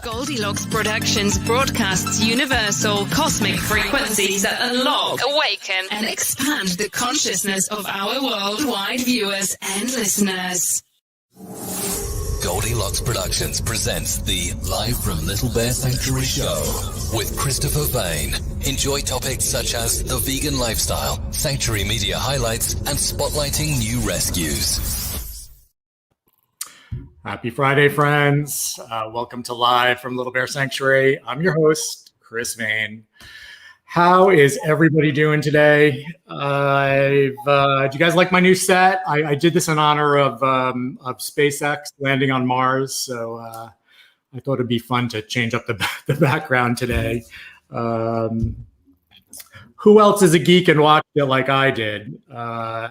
Goldylocks Productions broadcasts universal cosmic frequencies that unlock, awaken, and expand the consciousness of our worldwide viewers and listeners. Goldylocks Productions presents the Live from Little Bear Sanctuary show with Christopher Vane. Enjoy topics such as the vegan lifestyle, sanctuary media highlights, and spotlighting new rescues. Happy Friday, friends. Welcome to Live from Little Bear Sanctuary. I'm your host, Chris Vane. How is everybody doing today? Do you guys like my new set? I did this in honor of SpaceX landing on Mars, so I thought it'd be fun to change up the background today. Who else is a geek and watched it like I did? I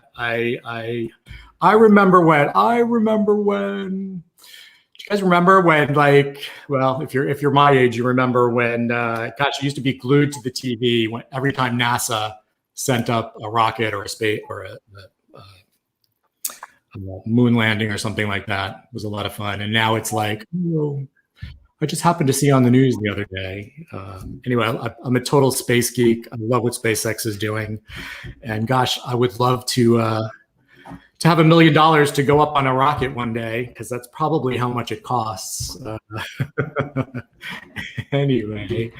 remember when. Do you guys remember when, like, well, if you're my age, you remember when, gosh, it used to be glued to the TV when every time NASA sent up a rocket or a space or a moon landing or something like that. It was a lot of fun. And now it's like, oh, I just happened to see on the news the other day. Anyway, I'm a total space geek. I love what SpaceX is doing. And gosh, I would love to have $1 million to go up on a rocket one day, because that's probably how much it costs. Anyway,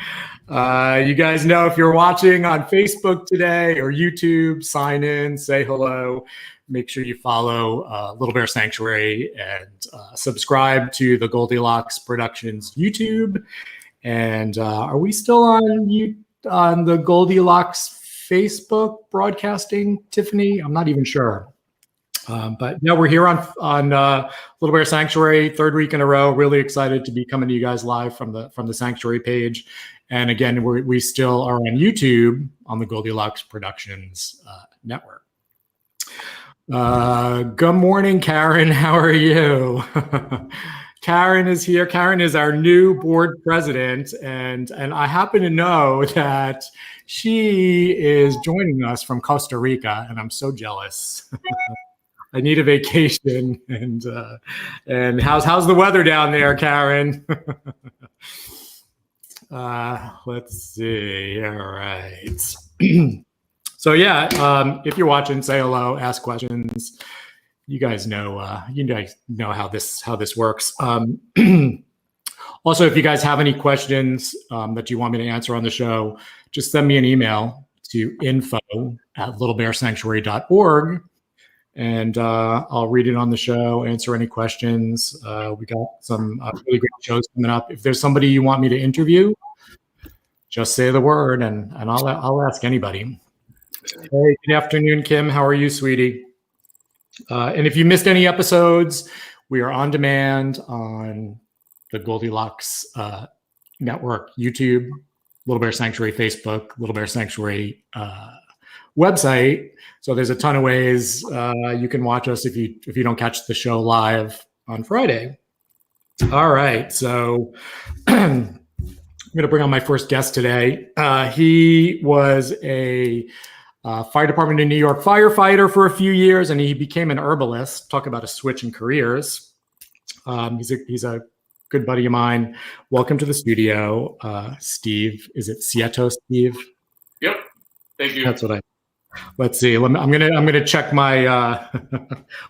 you guys know, if you're watching on Facebook today or YouTube, sign in, say hello. Make sure you follow Little Bear Sanctuary and subscribe to the Goldylocks Productions YouTube. And are we still on the Goldylocks Facebook broadcasting, Tiffany? I'm not even sure. But no, we're here on Little Bear Sanctuary, third week in a row. Really excited to be coming to you guys live from the Sanctuary page. And again, we still are on YouTube on the Goldylocks Productions network. Good morning, Karen. How are you? Karen is here. Karen is our new board president, and I happen to know that she is joining us from Costa Rica, and I'm so jealous. I need a vacation, and how's the weather down there, Karen? Let's see. All right. So yeah, if you're watching, say hello, ask questions. You guys know how this works. Also, if you guys have any questions that you want me to answer on the show, just send me an email to info@littlebearsanctuary.org. And I'll read it on the show, answer any questions. We got some really great shows coming up. If there's somebody you want me to interview, just say the word, and I'll ask anybody. Hey, good afternoon, Kim. How are you, sweetie? And if you missed any episodes, we are on demand on the Goldylocks Network, YouTube, Little Bear Sanctuary Facebook, Little Bear Sanctuary website. So there's a ton of ways you can watch us if you don't catch the show live on Friday. All right, so I'm going to bring on my first guest today. He was a fire department in New York firefighter for a few years, and he became an herbalist. Talk about a switch in careers. He's a good buddy of mine. Welcome to the studio, Steve. Is it Sietos, Steve? Yep. Thank you. That's what let's see. I'm gonna check my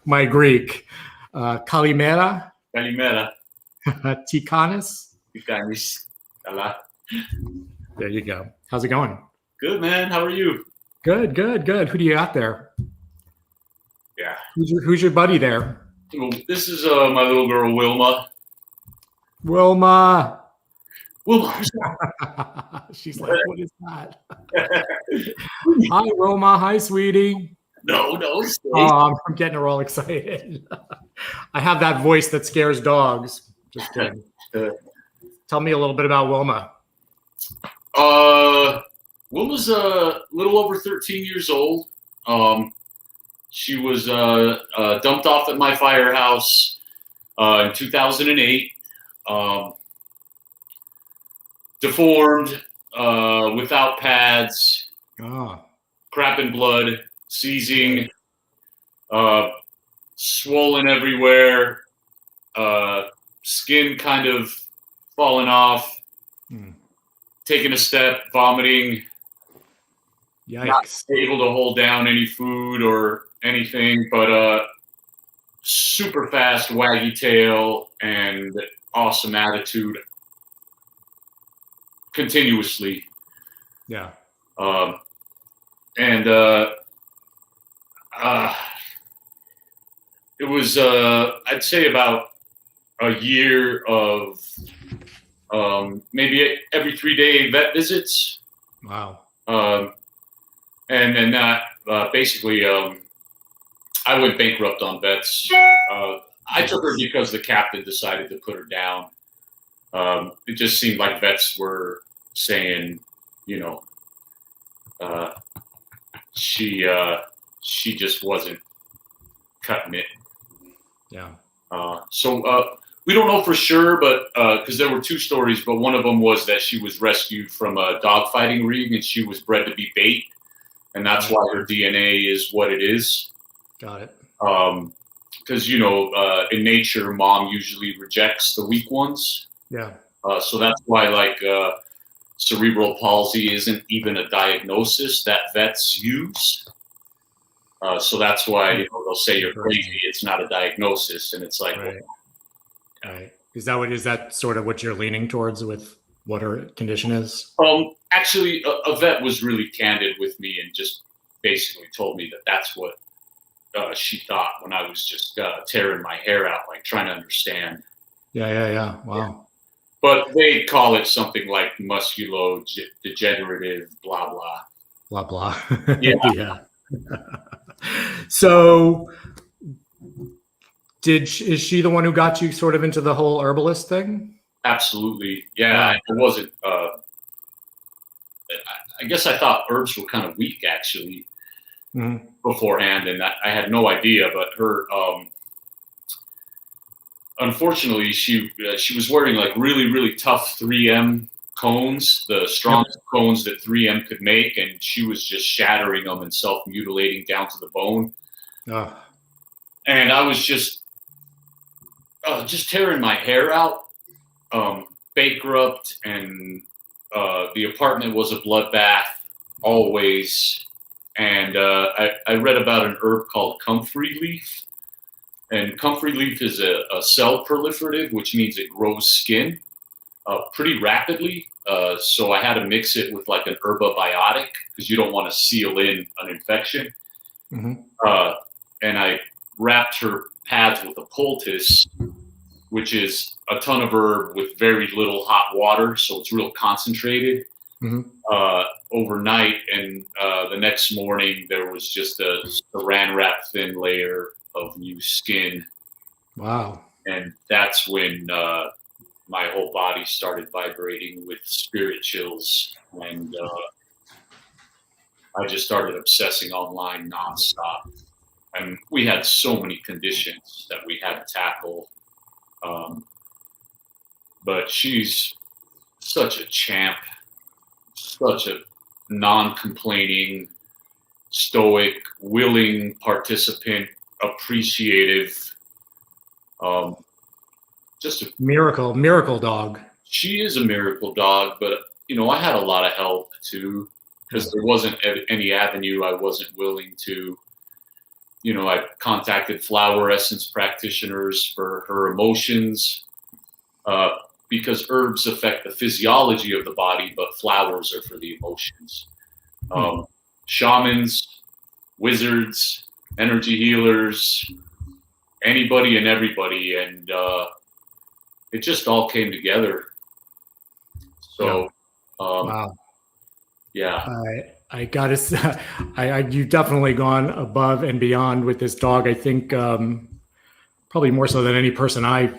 my Greek. Kalimera. Kalimera. Tikanis. Tikanis. There you go. How's it going? Good, man. How are you? Good. Who do you got there? Yeah. Who's your buddy there? Well, this is my little girl, Wilma. Wilma. Wilma. She's like, what is that? Hi, Wilma. Hi, sweetie. No. Oh, I'm getting her all excited. I have that voice that scares dogs. Just kidding. Tell me a little bit about Wilma. Wilma's a little over 13 years old. She was dumped off at my firehouse in 2008. Deformed, without pads, crap and blood, seizing, swollen everywhere, skin kind of falling off, Mm. taking a step, vomiting, Yikes. not able to hold down any food or anything, but super fast waggy tail and awesome attitude continuously. Yeah. And it was, I'd say, about a year of maybe every 3-day vet visits. Wow. And then that basically, I went bankrupt on vets. I took her because the captain decided to put her down. It just seemed like vets were saying, you know, she just wasn't cutting it. Yeah. So we don't know for sure, but because there were 2 stories, but one of them was that she was rescued from a dogfighting ring and she was bred to be bait, and that's why her DNA is what it is. Got it. Because in nature, mom usually rejects the weak ones. Yeah. So that's why, like, cerebral palsy isn't even a diagnosis that vets use. So that's why they'll say you're crazy. It's not a diagnosis, and it's like, right. Right. Is that sort of what you're leaning towards with what her condition is? Actually, a vet was really candid with me and just basically told me that that's what she thought when I was just tearing my hair out, like trying to understand. Yeah. Wow. Yeah. But they call it something like musculodegenerative, blah, blah. Blah, blah. Yeah. Yeah. So is she the one who got you sort of into the whole herbalist thing? Absolutely. Yeah. It wasn't, I guess I thought herbs were kind of weak actually beforehand. And I had no idea, but her, unfortunately, she was wearing like really, really tough 3M cones, the strongest cones that 3M could make, and she was just shattering them and self-mutilating down to the bone. And I was just tearing my hair out, bankrupt, and the apartment was a bloodbath always. And I read about an herb called comfrey leaf. And comfrey leaf is a cell proliferative, which means it grows skin pretty rapidly. So I had to mix it with like an herbabiotic because you don't want to seal in an infection. And I wrapped her pads with a poultice, which is a ton of herb with very little hot water. So it's real concentrated overnight. And the next morning, there was just a saran wrap thin layer of new skin. Wow. And that's when my whole body started vibrating with spirit chills, and I just started obsessing online nonstop. And we had so many conditions that we had to tackle, but she's such a champ, such a non-complaining, stoic, willing participant, appreciative, just a miracle dog. She is a miracle dog, but I had a lot of help too, because there wasn't any avenue I wasn't willing to. I contacted flower essence practitioners for her emotions, because herbs affect the physiology of the body, but flowers are for the emotions. Shamans, wizards, energy healers, anybody and everybody, and it just all came together. So, wow. Yeah. I gotta say, you've definitely gone above and beyond with this dog. I think probably more so than any person I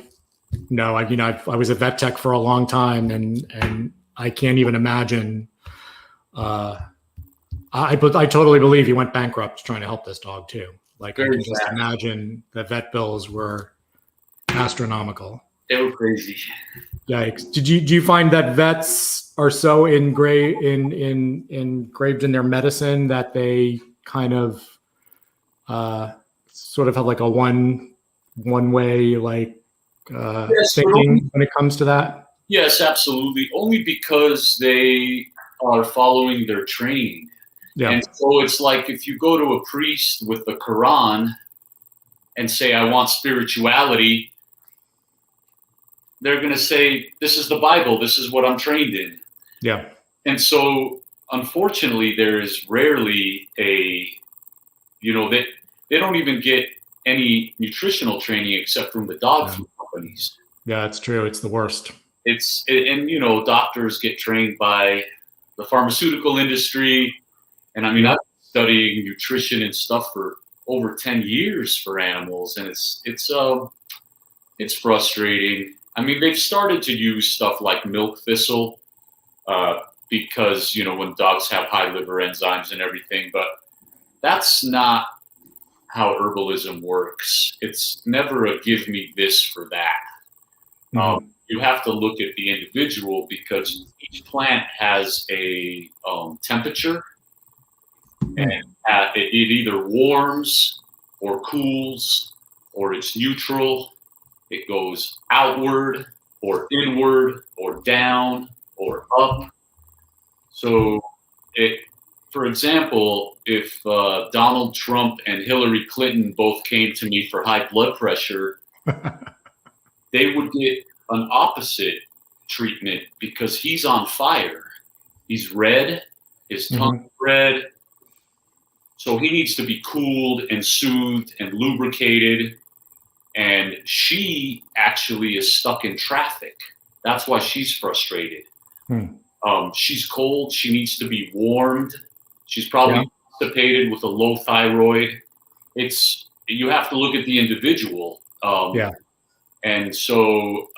know. I was a vet tech for a long time, and I can't even imagine. I totally believe you went bankrupt trying to help this dog too. Like, I can just imagine the vet bills were astronomical. They were crazy. Yikes! Do you find that vets are so engraved in their medicine that they kind of sort of have like a one way thinking when it comes to that? Yes, absolutely. Only because they are following their training. Yeah. And so it's like if you go to a priest with the Quran and say, I want spirituality, they're going to say, this is the Bible. This is what I'm trained in. Yeah. And so, unfortunately, there is rarely a, they don't even get any nutritional training except from the dog food companies. Yeah, it's true. It's the worst. Doctors get trained by the pharmaceutical industry. And I mean, I've been studying nutrition and stuff for over 10 years for animals. And it's frustrating. I mean, they've started to use stuff like milk thistle because, when dogs have high liver enzymes and everything, but that's not how herbalism works. It's never a give me this for that. You have to look at the individual because each plant has a temperature, and it either warms or cools or it's neutral. It goes outward or inward or down or up. So, for example, if Donald Trump and Hillary Clinton both came to me for high blood pressure, they would get an opposite treatment because he's on fire. He's red, his tongue's red. So he needs to be cooled and soothed and lubricated. And she actually is stuck in traffic. That's why she's frustrated. She's cold. She needs to be warmed. She's probably constipated with a low thyroid. You have to look at the individual. And so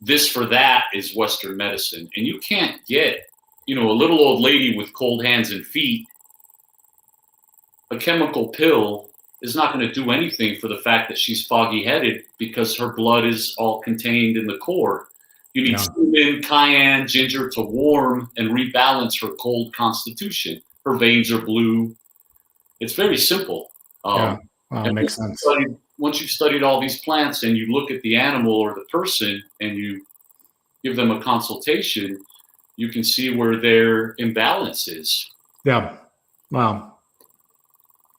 this for that is Western medicine. And you can't get, a little old lady with cold hands and feet. A chemical pill is not going to do anything for the fact that she's foggy-headed because her blood is all contained in the core. You need cinnamon, cayenne, ginger to warm and rebalance her cold constitution. Her veins are blue. It's very simple. Makes sense. Once you've studied all these plants and you look at the animal or the person and you give them a consultation, you can see where their imbalance is. Yeah. Wow.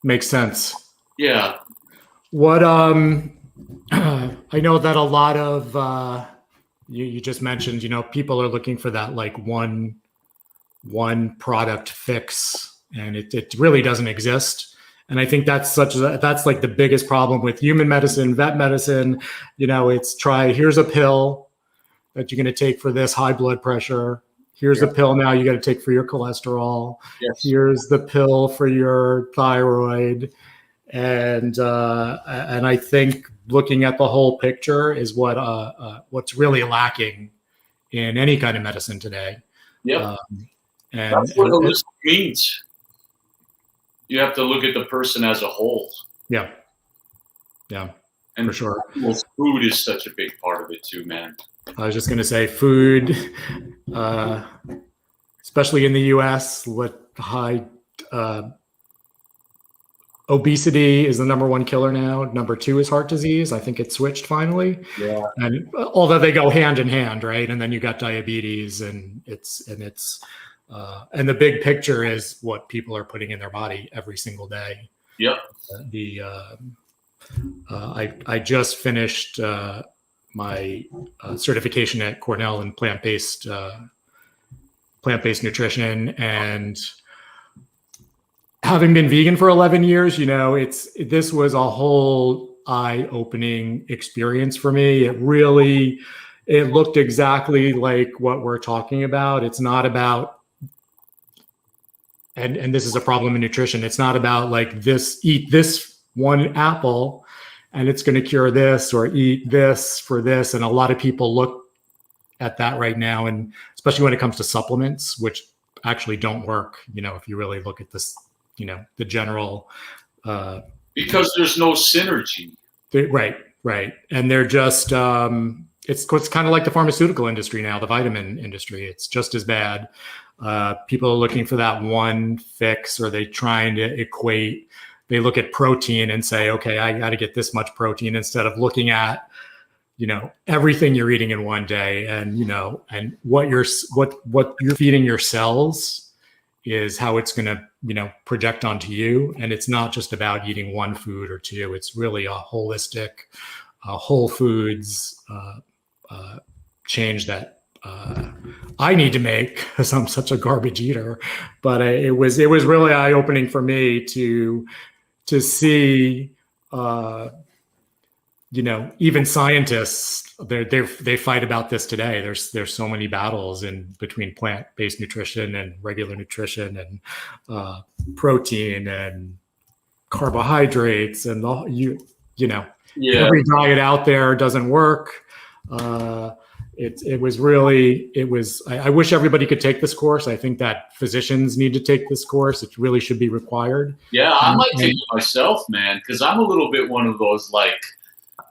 Makes sense. Yeah. What I know that a lot of you just mentioned, people are looking for that like one product fix, and it really doesn't exist. And I think that's like the biggest problem with human medicine, vet medicine. Here's a pill that you're going to take for this high blood pressure. Here's a pill now you got to take for your cholesterol. Yes. Here's the pill for your thyroid. And I think looking at the whole picture is what's really lacking in any kind of medicine today. Yeah. And that's what holistic means. You have to look at the person as a whole. Yeah. Yeah, and for sure. Food is such a big part of it too, man. I was just going to say food, especially in the U.S., high obesity is the number one killer now. Number two is heart disease. I think it switched finally. Yeah. And although they go hand in hand, right? And then you got diabetes, and the big picture is what people are putting in their body every single day. Yep. I just finished my certification at Cornell in plant-based nutrition, and having been vegan for 11 years, this was a whole eye-opening experience for me. It looked exactly like what we're talking about. It's not about, and this is a problem in nutrition, it's not about like eat this one apple and it's going to cure this, or eat this for this. And a lot of people look at that right now, and especially when it comes to supplements, which actually don't work, if you really look at this, the general. Because there's no synergy. Right. And they're just, it's kind of like the pharmaceutical industry now, the vitamin industry. It's just as bad. People are looking for that one fix, or they trying to equate. They look at protein and say, okay, I got to get this much protein, instead of looking at everything you're eating in one day, and what you're feeding your cells is how it's going to, project onto you. And it's not just about eating one food or two. It's really a holistic, whole foods change that I need to make, because I'm such a garbage eater. But it was really eye-opening for me to see, even scientists, they fight about this today. There's so many battles in between plant-based nutrition and regular nutrition, and protein and carbohydrates, and every diet out there doesn't work. It was I wish everybody could take this course. I think that physicians need to take this course. It really should be required. Yeah, I might take it myself, man, because I'm a little bit one of those like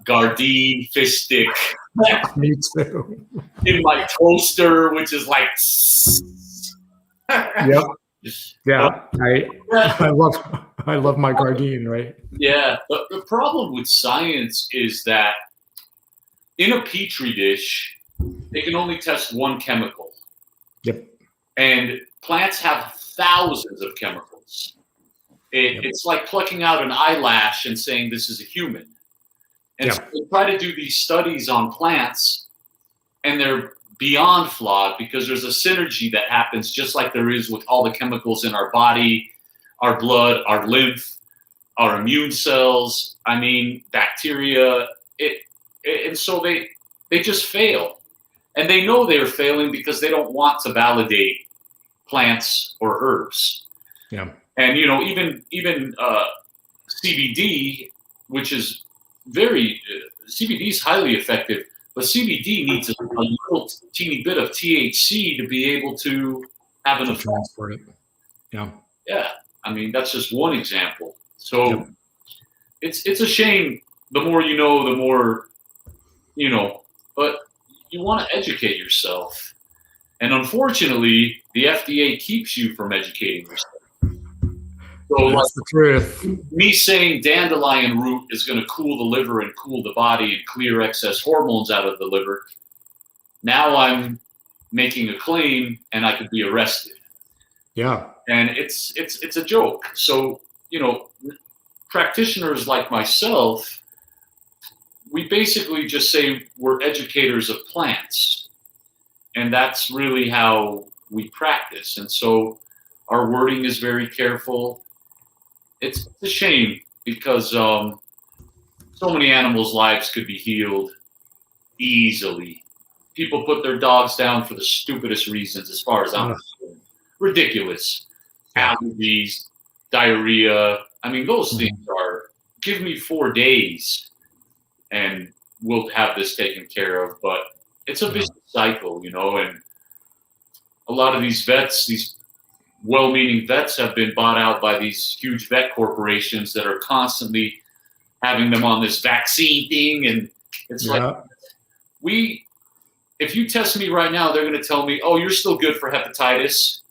Gardein fish stick. Me too. In my toaster, which is like. Yep. Yeah, I love my Gardein, right? Yeah, but the problem with science is that in a petri dish, they can only test one chemical. Yep. And plants have thousands of chemicals. It's like plucking out an eyelash and saying this is a human. And so they try to do these studies on plants, and they're beyond flawed, because there's a synergy that happens just like there is with all the chemicals in our body, our blood, our lymph, our immune cells, bacteria. And so they just fail. And they know they're failing because they don't want to validate plants or herbs. Yeah. And, even CBD, which is CBD is highly effective, but CBD needs a little teeny bit of THC to be able to have an effect. Transport it. Yeah. Yeah. That's just one example. So it's a shame. The more you know, the more, but you want to educate yourself. And unfortunately, the FDA keeps you from educating yourself. So that's the truth. Me saying dandelion root is going to cool the liver and cool the body and clear excess hormones out of the liver. Now I'm making a claim and I could be arrested. Yeah. And it's a joke. So, practitioners like myself, we basically just say we're educators of plants. And that's really how we practice. And so our wording is very careful. It's a shame because so many animals' lives could be healed easily. People put their dogs down for the stupidest reasons, as far as I'm concerned. Ridiculous. Allergies, diarrhea. Those things are, give me 4 days and we'll have this taken care of. But it's a vicious cycle, and a lot of these vets, these well-meaning vets, have been bought out by these huge vet corporations that are constantly having them on this vaccine thing. And it's like, if you test me right now, they're going to tell me, oh, you're still good for hepatitis.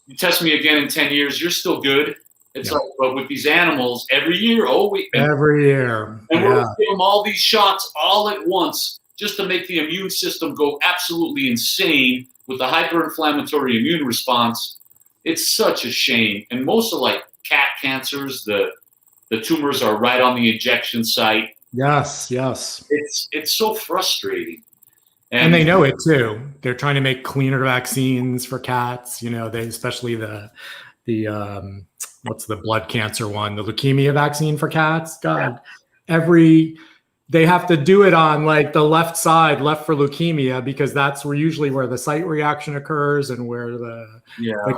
You test me again in 10 years, you're still good. It's like, but with these animals, every year, every year. And we're going to give them all these shots all at once just to make the immune system go absolutely insane with the hyperinflammatory immune response. It's such a shame. And most of cat cancers, the tumors are right on the injection site. Yes. It's so frustrating. And they know it too. They're trying to make cleaner vaccines for cats. Especially the what's the blood cancer one, the leukemia vaccine for cats. God, they have to do it on the left side, left for leukemia, because that's usually where the site reaction occurs and where the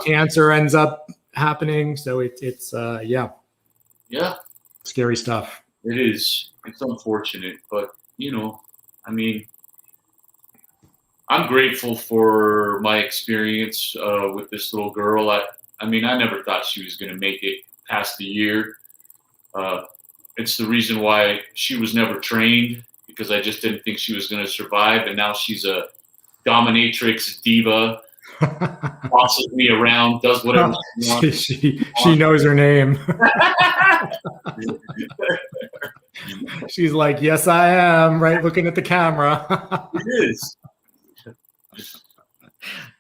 cancer ends up happening. So it's scary stuff. It is. It's unfortunate, but I'm grateful for my experience with this little girl. I never thought she was going to make it past the year. It's the reason why she was never trained, because I just didn't think she was going to survive. And now she's a dominatrix diva, bosses me around, does whatever she wants. She knows her name. She's like, yes, I am, right? Looking at the camera. It is.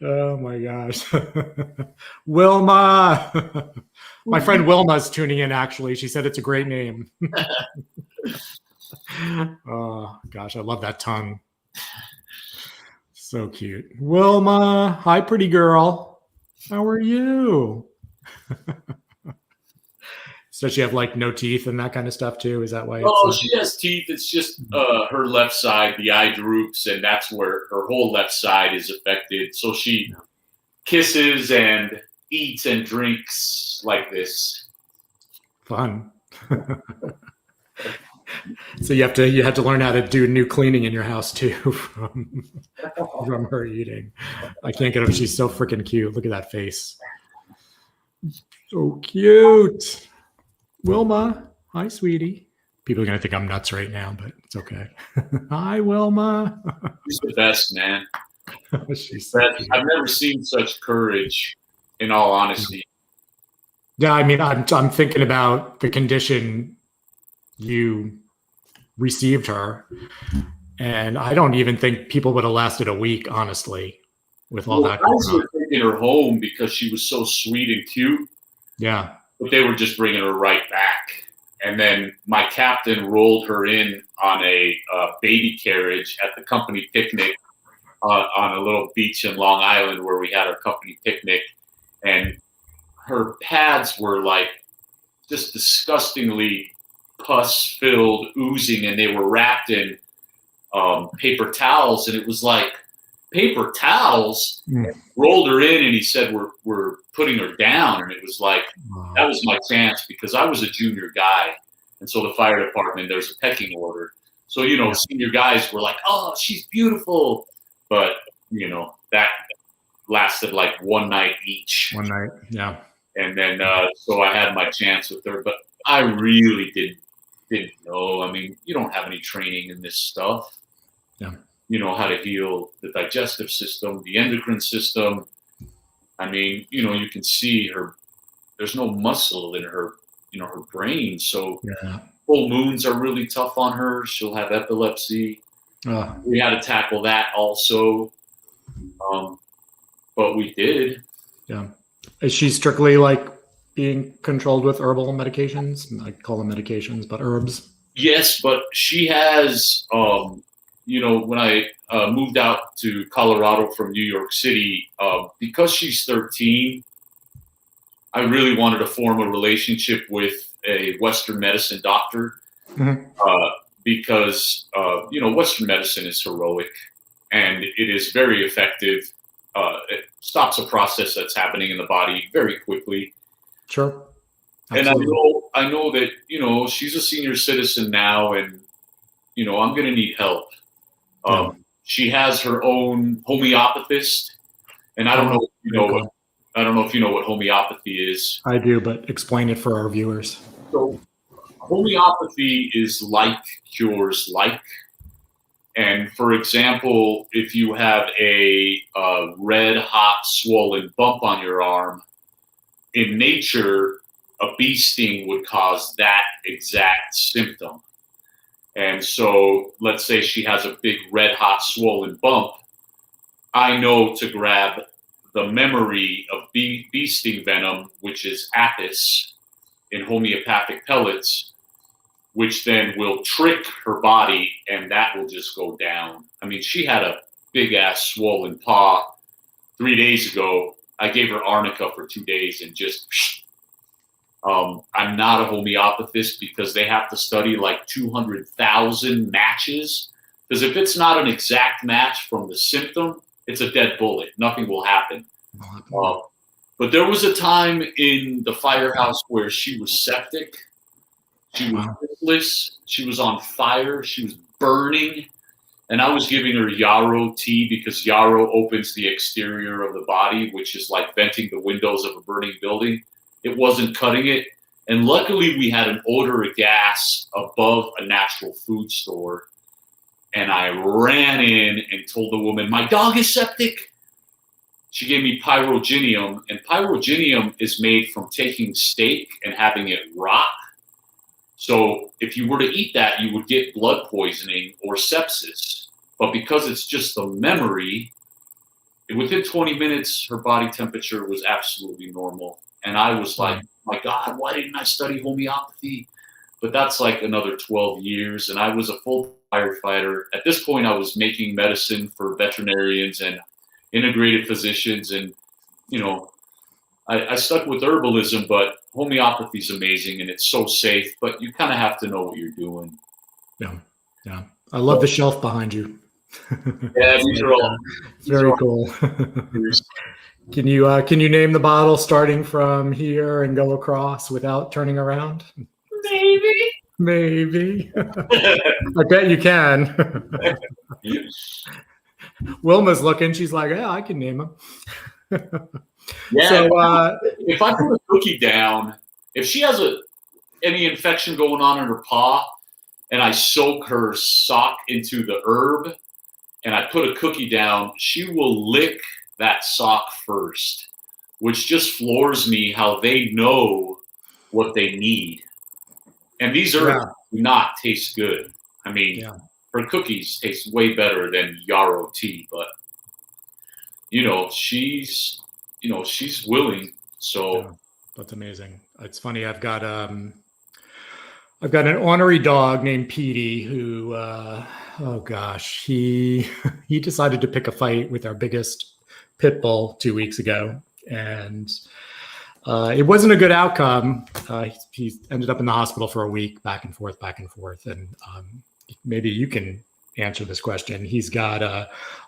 Oh my gosh. Wilma. My friend Wilma's tuning in, actually. She said it's a great name. Oh gosh, I love that tongue. So cute. Wilma, hi, pretty girl. How are you? Does she have like no teeth and that kind of stuff too? Is that why? Oh, she has teeth. It's just her left side, the eye droops, and that's where her whole left side is affected. So she kisses and eats and drinks like this. Fun. So you had to learn how to do new cleaning in your house too from her eating. I can't get over. She's so freaking cute. Look at that face. So cute. Wilma, hi, sweetie. People are gonna think I'm nuts right now, but it's okay. Hi, Wilma. She's the best, man. She's so cute. I've never seen such courage, in all honesty. Yeah, I mean, I'm thinking about the condition you received her, and I don't even think people would have lasted a week, honestly, with all that. Guys were taking her home because she was so sweet and cute. Yeah. But they were just bringing her right back. And then my captain rolled her in on a baby carriage at the company picnic on a little beach in Long Island where we had our company picnic. And her pads were like just disgustingly pus-filled, oozing, and they were wrapped in paper towels. And it was like, paper towels? Rolled her in, and he said, we're putting her down. And it was like, that was my chance, because I was a junior guy. And so the fire department, there's a pecking order. So, senior guys were like, oh, she's beautiful. But, that lasted like one night each. One night, yeah. And then, so I had my chance with her. But I really didn't know. I mean, you don't have any training in this stuff. Yeah. How to heal the digestive system, the endocrine system. I mean, you can see her, there's no muscle in her, her brain. So full moons are really tough on her. She'll have epilepsy. We had to tackle that also. But we did. Yeah. Is she strictly like being controlled with herbal medications? I call them medications, but herbs. Yes, but she has, when I moved out to Colorado from New York City, because she's 13, I really wanted to form a relationship with a Western medicine doctor, because, Western medicine is heroic and it is very effective. It stops a process that's happening in the body very quickly. Sure. Absolutely. And I know that, she's a senior citizen now, and, I'm going to need help. She has her own homeopathist, and I don't know if you know what homeopathy is. I do, but explain it for our viewers. So homeopathy is like cures like. And for example, if you have a red hot swollen bump on your arm, in nature, a bee sting would cause that exact symptom. And so let's say she has a big red hot swollen bump. I know to grab the memory of bee sting venom, which is apis in homeopathic pellets, which then will trick her body, and that will just go down. I mean, she had a big ass swollen paw 3 days ago. I gave her arnica for 2 days and just, I'm not a homeopathist because they have to study like 200,000 matches. Because if it's not an exact match from the symptom, it's a dead bullet. Nothing will happen. But there was a time in the firehouse where she was septic. She was hopeless. She was on fire. She was burning. And I was giving her yarrow tea because yarrow opens the exterior of the body, which is like venting the windows of a burning building. It wasn't cutting it. And luckily we had an odor of gas above a natural food store. And I ran in and told the woman, my dog is septic. She gave me Pyrogenium. And Pyrogenium is made from taking steak and having it rot. So if you were to eat that, you would get blood poisoning or sepsis. But because it's just the memory, within 20 minutes, her body temperature was absolutely normal. And I was like, my God, why didn't I study homeopathy? But that's like another 12 years. And I was a full firefighter. At this point, I was making medicine for veterinarians and integrated physicians. And, you know, I stuck with herbalism, but homeopathy is amazing and it's so safe, but you kind of have to know what you're doing. Yeah. Yeah. I love the shelf behind you. Yeah, these are all very cool. Can you name the bottle starting from here and go across without turning around? Maybe. I bet you can. Wilma's looking. She's like, yeah, I can name them. Yeah. So, if I put a cookie down, if she has any infection going on in her paw, and I soak her sock into the herb, and I put a cookie down, she will lick that sock first, which just floors me how they know what they need. And these herbs do not taste good. I mean, her cookies taste way better than yarrow tea, but she's willing. So that's amazing. It's funny. I've got an ornery dog named Petey who, he decided to pick a fight with our biggest pit bull 2 weeks ago, and it wasn't a good outcome. He ended up in the hospital for a week, back and forth. And maybe you can answer this question. He's got,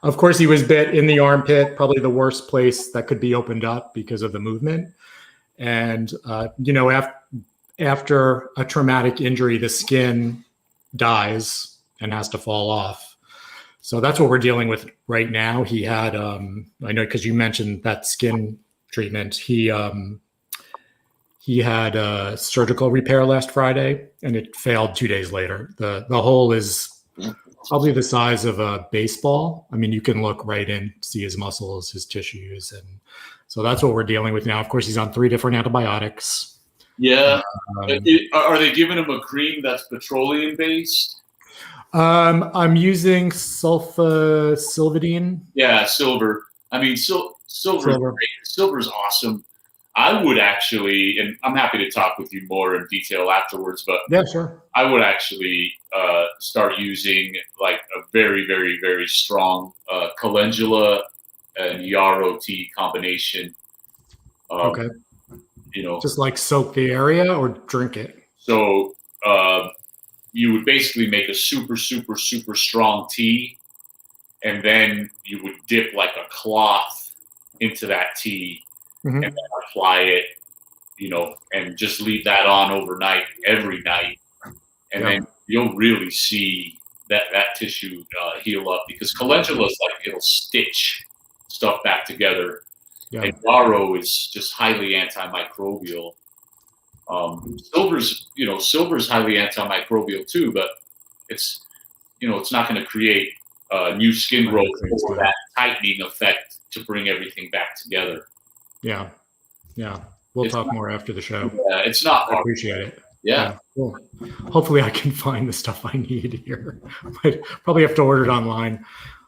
of course, he was bit in the armpit, probably the worst place that could be opened up because of the movement. And, after a traumatic injury, the skin dies and has to fall off. So that's what we're dealing with right now. He had, I know because you mentioned that skin treatment, he had a surgical repair last Friday and it failed 2 days later. The hole is probably the size of a baseball. I mean, you can look right in, see his muscles, his tissues. And so that's what we're dealing with now. Of course, he's on 3 different antibiotics. Yeah. Are they giving him a cream that's petroleum based? I'm using sulfasilvidine. Yeah, silver. I mean, silver's awesome. I would actually, and I'm happy to talk with you more in detail afterwards, but yeah, sure. I would actually start using like a very, very, very strong calendula and yarrow tea combination. Okay. Just like soak the area or drink it. So you would basically make a super, super, super strong tea, and then you would dip like a cloth into that tea and then apply it, and just leave that on overnight, every night. And then you'll really see that tissue heal up, because calendula is like, it'll stitch stuff back together. Yeah. And yarrow is just highly antimicrobial. Silver's highly antimicrobial too, but it's not going to create new skin growth or that tightening effect to bring everything back together. Yeah. We'll talk more after the show. Yeah, it's not hard. I appreciate it. Yeah. Cool. Hopefully I can find the stuff I need here. But probably have to order it online.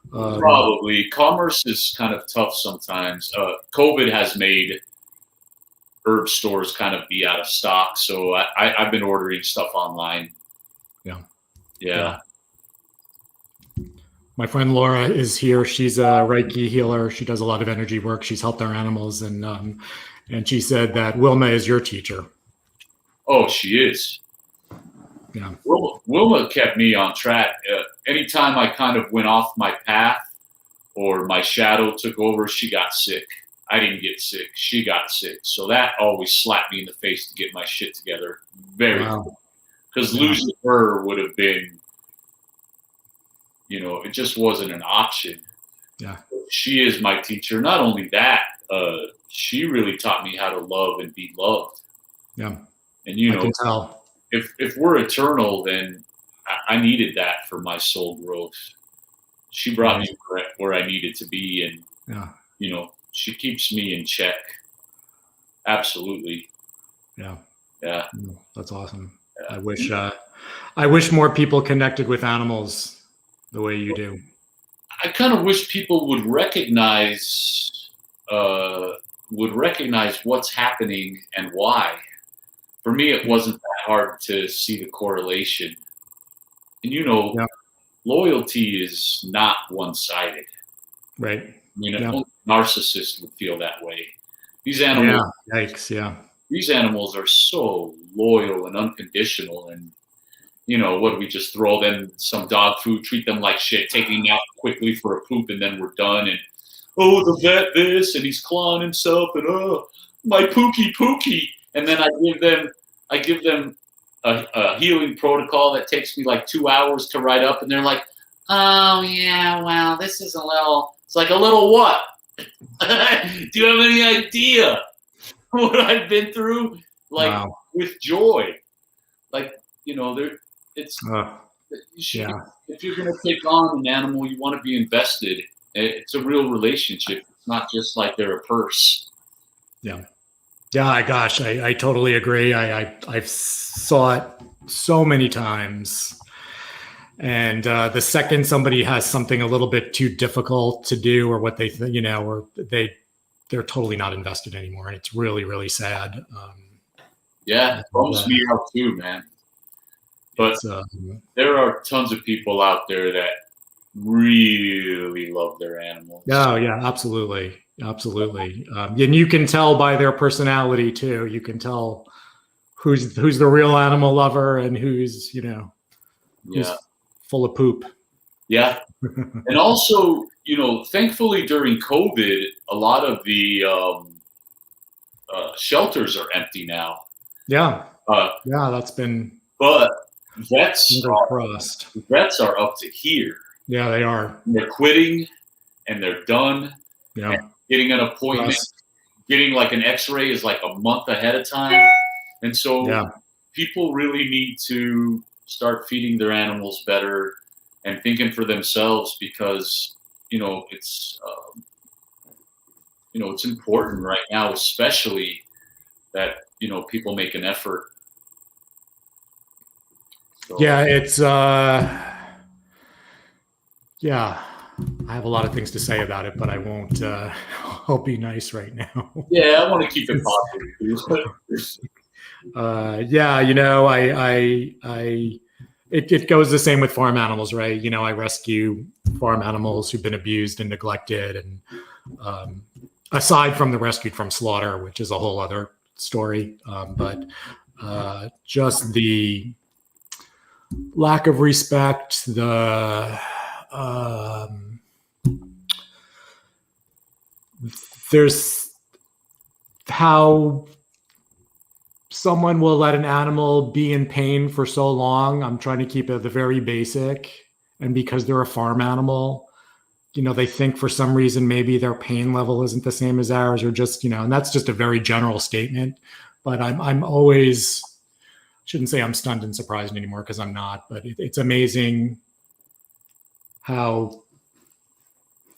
Probably. Commerce is kind of tough sometimes. COVID has made herb stores kind of be out of stock, so I've been ordering stuff online. Yeah. My friend Laura is here. She's a Reiki healer. She does a lot of energy work. She's helped our animals, and she said that Wilma is your teacher. Oh, she is. Yeah. Wilma kept me on track. Anytime I kind of went off my path or my shadow took over, she got sick. I didn't get sick. She got sick. So that always slapped me in the face to get my shit together. Very cool. Because losing her would have been, it just wasn't an option. Yeah. She is my teacher. Not only that, she really taught me how to love and be loved. Yeah. And, I can tell. If we're eternal, then I needed that for my soul growth. She brought me where I needed to be, and she keeps me in check. Absolutely. Yeah. Yeah. That's awesome. I wish more people connected with animals the way you do. I kind of wish people would recognize what's happening and why. For me, it wasn't that hard to see the correlation. And loyalty is not one-sided. Right. Only a narcissist would feel that way. These animals, these animals are so loyal and unconditional. And what do we just throw them some dog food, treat them like shit, taking out quickly for a poop, and then we're done. And the vet this, and he's clawing himself, and my pookie. And then I give them a healing protocol that takes me like 2 hours to write up, and they're like, oh yeah, well, this is it's like a little what? Do you have any idea what I've been through? With joy, if you're going to take on an animal, you want to be invested. It's a real relationship. It's not just like they're a purse. Yeah. Yeah, gosh, I totally agree. I've saw it so many times. And the second somebody has something a little bit too difficult to do, or what they or they're totally not invested anymore, and it's really, really sad. It bums me out too, man. But there are tons of people out there that really love their animals. Oh yeah, absolutely. And you can tell by their personality too. You can tell who's the real animal lover and who's who's full of poop. Yeah. And also, thankfully during COVID, a lot of the shelters are empty now. Yeah. That's been. But vets are up to here. Yeah, they are. They're quitting, and they're done. Yeah. And getting an appointment, getting like an X-ray is like a month ahead of time, and so people really need to start feeding their animals better and thinking for themselves, because it's it's important right now, especially that people make an effort. So, it's I have a lot of things to say about it, but I won't. I'll be nice right now. Yeah, I want to keep it positive. It goes the same with farm animals, right? I rescue farm animals who've been abused and neglected, and aside from the rescued from slaughter, which is a whole other story, but just the lack of respect, there's how someone will let an animal be in pain for so long. I'm trying to keep it the very basic. And because they're a farm animal, they think for some reason maybe their pain level isn't the same as ours, or just, and that's just a very general statement. But I'm always, shouldn't say I'm stunned and surprised anymore, because I'm not, but it's amazing how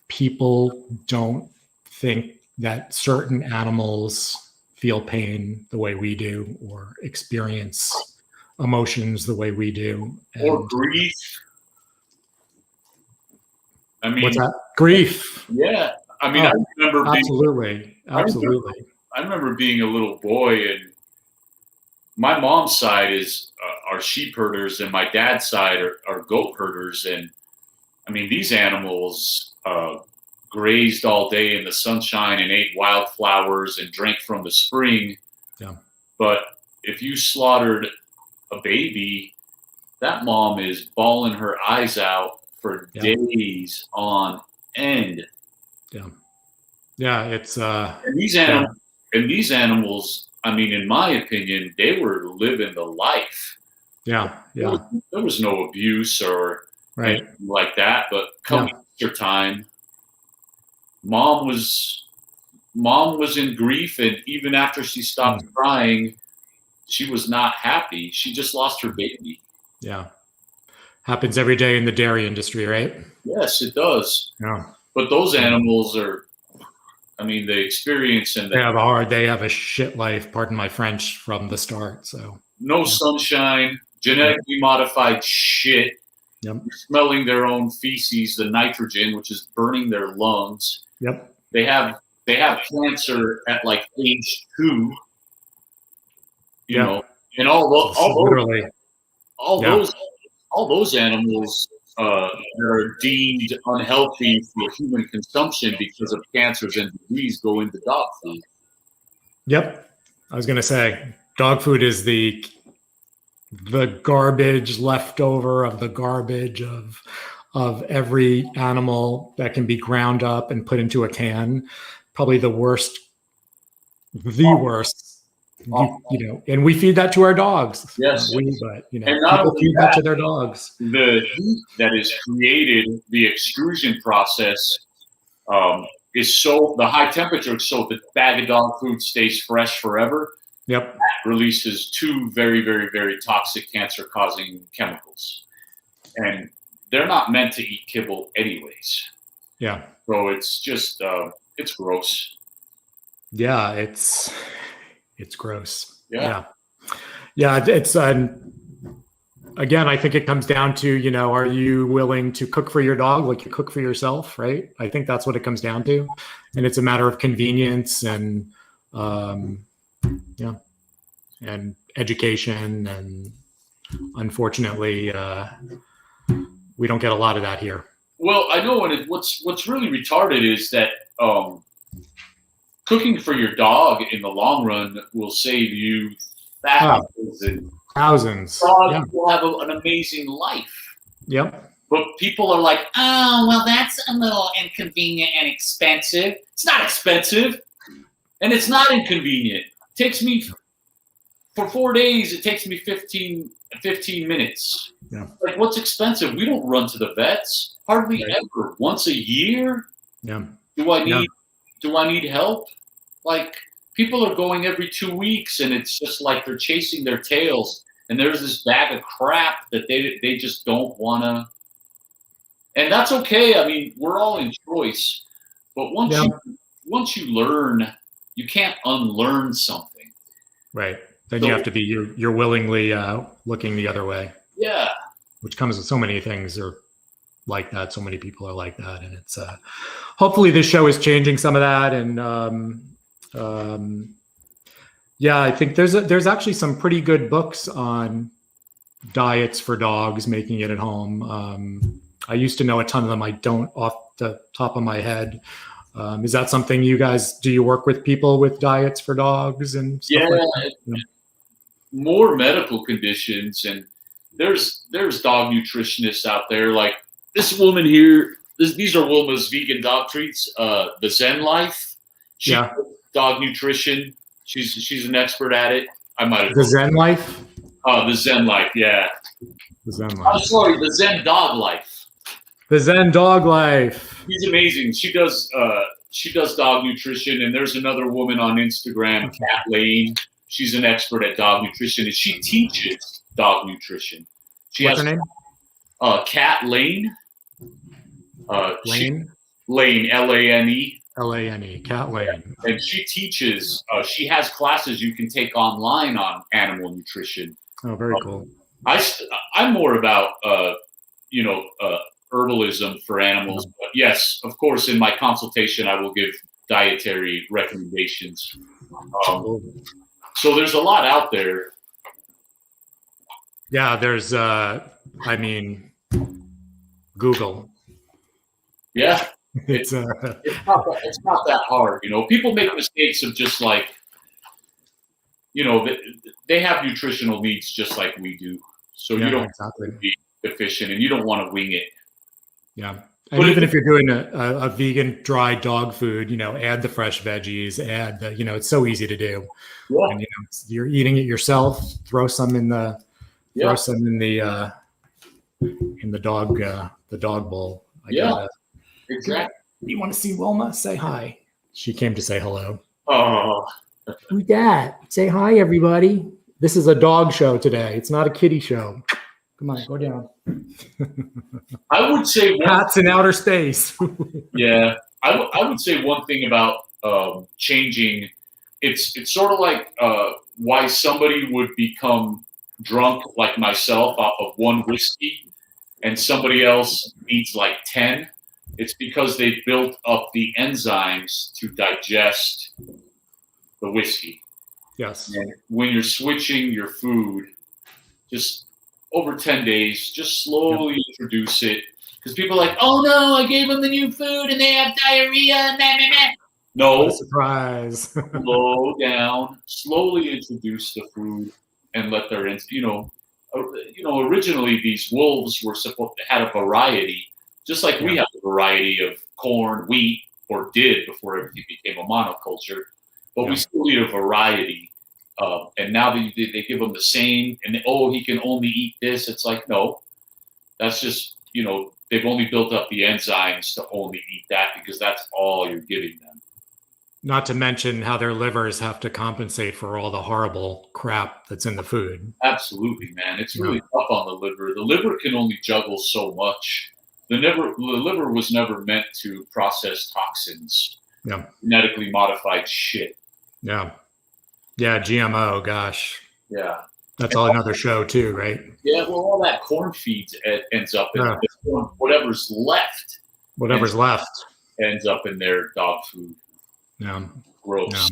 people don't think that certain animals feel pain the way we do, or experience emotions the way we do. Or grief. I mean, what's that? Grief. Yeah. I mean, I remember absolutely. I remember being a little boy, and my mom's side are sheep herders, and my dad's side are goat herders. And I mean, these animals grazed all day in the sunshine and ate wildflowers and drank from the spring. Yeah. But if you slaughtered a baby, that mom is bawling her eyes out for days on end. Yeah. Yeah. It's and these animals, I mean, in my opinion, they were living the life. Yeah. Yeah. There was no abuse or anything like that. But come Easter time, mom was in grief, and even after she stopped crying, she was not happy. She just lost her baby. Yeah. Happens every day in the dairy industry, right? Yes, it does. Yeah. But those animals are, I mean, they experience and they have a shit life, pardon my French, from the start. So no sunshine, genetically modified shit. Yep. Smelling their own feces, the nitrogen, which is burning their lungs. Yep. They have cancer at like age 2. You know, and all those animals that are deemed unhealthy for human consumption because of cancers and disease go into dog food. Yep. I was going to say, dog food is the garbage leftover of the garbage of every animal that can be ground up and put into a can. Probably the worst. And we feed that to our dogs. Yes. People feed that to their dogs. The heat that is created, the extrusion process, is so the high temperature, so the bag of dog food stays fresh forever. Yep. That releases 2 very, very, very toxic cancer-causing chemicals, and they're not meant to eat kibble anyways. Yeah. So it's just it's gross. Yeah, it's gross. Yeah. It's again, I think it comes down to, are you willing to cook for your dog like you cook for yourself, right? I think that's what it comes down to, and it's a matter of convenience and and education, and unfortunately, we don't get a lot of that here. Well, I know what's really retarded is that cooking for your dog in the long run will save you thousands. Dogs will have an amazing life. Yep. But people are like, oh, well, that's a little inconvenient and expensive. It's not expensive, and it's not inconvenient. It takes me, for 4 days, it takes me 15 minutes. Yeah. Like, what's expensive? We don't run to the vets hardly ever. Once a year. Yeah. Do I need help? Like, people are going every 2 weeks, and it's just like they're chasing their tails. And there's this bag of crap that they just don't want to. And that's okay. I mean, we're all in choice. But once you learn, you can't unlearn something. Right. Then you have to be you're willingly looking the other way. Yeah. Which comes with so many things are like that. So many people are like that, and it's hopefully this show is changing some of that. And I think there's actually some pretty good books on diets for dogs, making it at home. I used to know a ton of them. I don't off the top of my head. Is that something you guys do? You work with people with diets for dogs and stuff like that? More medical conditions, and there's dog nutritionists out there. Like this woman here. These are Wilma's vegan dog treats. The Zen Life. Dog nutrition. She's an expert at it. I might have the Zen Life. The Zen Life. Yeah. The Zen Life. I'm sorry. The Zen Dog Life. The Zen Dog Life. She's amazing. She does dog nutrition, and there's another woman on Instagram, Kat Lane. She's an expert at dog nutrition, and she teaches dog nutrition. What's her name? Kat Lane. Lane. Lane, Lane. Lane, Kat Lane. And she teaches. She has classes you can take online on animal nutrition. Oh, very cool. I'm more about herbalism for animals. But yes, of course, in my consultation, I will give dietary recommendations. So there's a lot out there. Yeah, there's, Google. Yeah. It's not that hard. People make mistakes of just like, they have nutritional needs just like we do. So you don't be deficient, and you don't want to wing it. Yeah. And even if you're doing a vegan dry dog food, add the fresh veggies, add the, it's so easy to do. Yeah. And you're eating it yourself, throw some in the dog bowl. Exactly. You want to see Wilma? Say hi. She came to say hello. Oh. Who's that? Say hi, everybody. This is a dog show today. It's not a kitty show. Come on, go down. I would say cats in outer space. Yeah, I would say one thing about changing it's sort of like why somebody would become drunk like myself off of one whiskey and somebody else needs like 10. It's because they built up the enzymes to digest the whiskey. Yes. And when you're switching your food, just over 10 days, just slowly introduce it. Because people are like, oh no, I gave them the new food and they have diarrhea. Meh, meh, meh. No. What a surprise. Slow down, slowly introduce the food and let their, originally these wolves were had a variety, just like we have a variety of corn, wheat, or did before everything became a monoculture. But we still eat a variety. And now they give them the same, and he can only eat this. It's like, no, that's just, they've only built up the enzymes to only eat that because that's all you're giving them. Not to mention how their livers have to compensate for all the horrible crap that's in the food. Absolutely, man. It's really tough on the liver. The liver can only juggle so much. The liver was never meant to process toxins, genetically modified shit. Yeah. Yeah, GMO, gosh. Yeah. That's all another show too, right? Yeah, well, all that corn feeds ends up in whatever's left. Whatever's left ends up in their dog food. Yeah. Gross.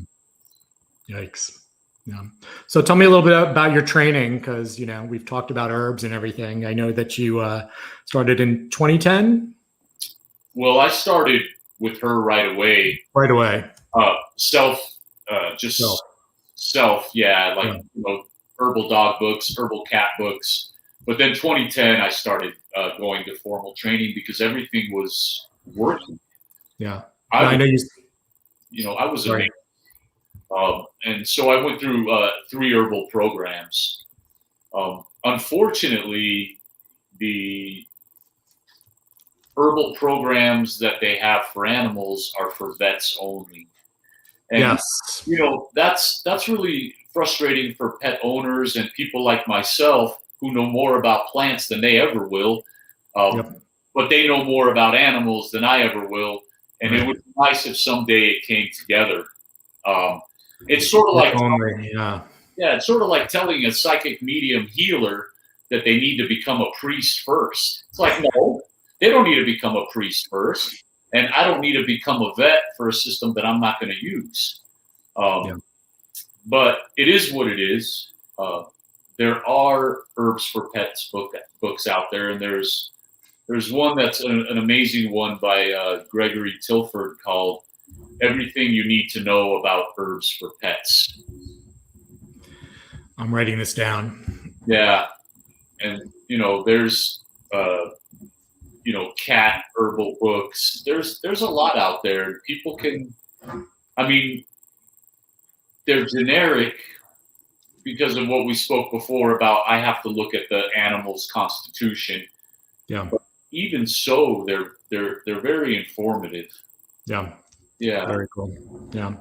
Yeah. Yikes. Yeah. So tell me a little bit about your training, because, we've talked about herbs and everything. I know that you started in 2010. Well, I started with her right away. Right away. Self. Yeah. Herbal dog books, herbal cat books. But then 2010, I started going to formal training because everything was working. Yeah. I know you. I was amazing. And so I went through 3 herbal programs. Unfortunately, the herbal programs that they have for animals are for vets only. And, yes. That's really frustrating for pet owners and people like myself who know more about plants than they ever will. But they know more about animals than I ever will. And it would be nice if someday it came together. It's sort of like it's sort of like telling a psychic medium healer that they need to become a priest first. It's like, no, they don't need to become a priest first, and I don't need to become a vet for a system that I'm not going to use. But it is what it is. There are herbs for pets books out there, and there's one that's an amazing one by Gregory Tilford called Everything You Need to Know About Herbs for Pets. I'm writing this down. Yeah. And, there's, cat herbal books. There's a lot out there. People can, they're generic because of what we spoke before about I have to look at the animal's constitution. Yeah. But even so, they're very informative. Yeah. Yeah. Very cool. Yeah.